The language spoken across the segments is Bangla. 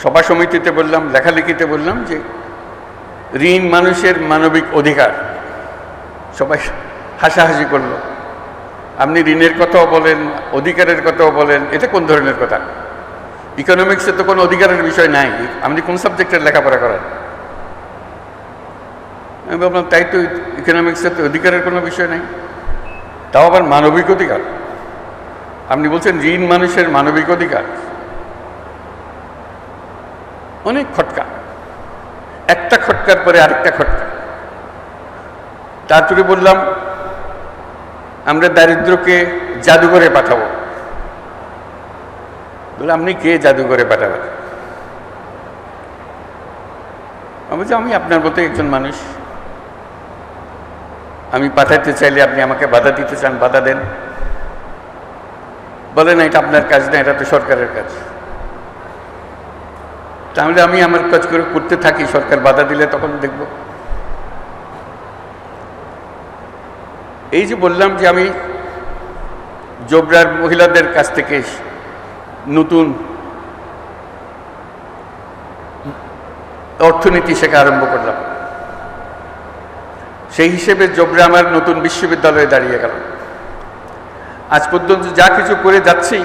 সভা সমিতিতে বললাম, লেখালেখিতে বললাম যে ঋণ মানুষের মানবিক অধিকার। সবাই হাসাহাসি করলো। আপনি ঋণের কথাও বলেন, অধিকারের কথাও বলেন, এটা কোন ধরনের কথা? ইকোনমিক্সে তো কোনো অধিকারের বিষয় নাই, আপনি কোন সাবজেক্টের লেখাপড়া করেন? আমি ভাবলাম তাই তো, ইকোনমিক্সে তো অধিকারের কোনো বিষয় নাই, তাও আবার মানবিক অধিকার। আপনি বলছেন ঋণ মানুষের মানবিক অধিকার। অনেক খটকা, একটা খটকার পরে আরেকটা খটকা। তারপরে বললাম আমরা দারিদ্রকে জাদুঘরে পাঠাবো। বলে আপনি কে জাদুঘরে পাঠাবেন? আমি বলছি আমি আপনার মতো একজন মানুষ, আমি পাঠাতে চাইলে আপনি আমাকে বাধা দিতে চান, বাধা দেন। বলে না এটা আপনার কাজ না, এটা তো সরকারের কাজ। তাহলে আমি আমার কাজ করে করতে থাকি, সরকার বাধা দিলে তখন দেখব। এই যে বললাম যে আমি জোবরার মহিলাদের কাছ থেকে নতুন অর্থনীতি শেখা আরম্ভ করলাম, সেই হিসেবে জোবরা আমার নতুন বিশ্ববিদ্যালয়ে দাঁড়িয়ে গেল। আজ পর্যন্ত যা কিছু করে যাচ্ছি,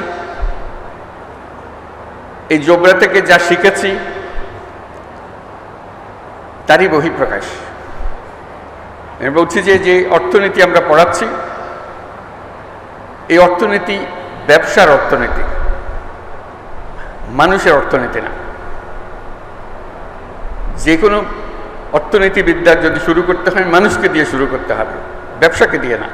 এই জোবরা থেকে যা শিখেছি তারই বহিঃপ্রকাশ। বলছি যে অর্থনীতি আমরা পড়াচ্ছি, এই অর্থনীতি ব্যবসার অর্থনীতি, মানুষের অর্থনীতি না। যে কোনো অর্থনীতিবিদ্যা যদি শুরু করতে হয় মানুষকে দিয়ে শুরু করতে হবে, ব্যবসাকে দিয়ে না।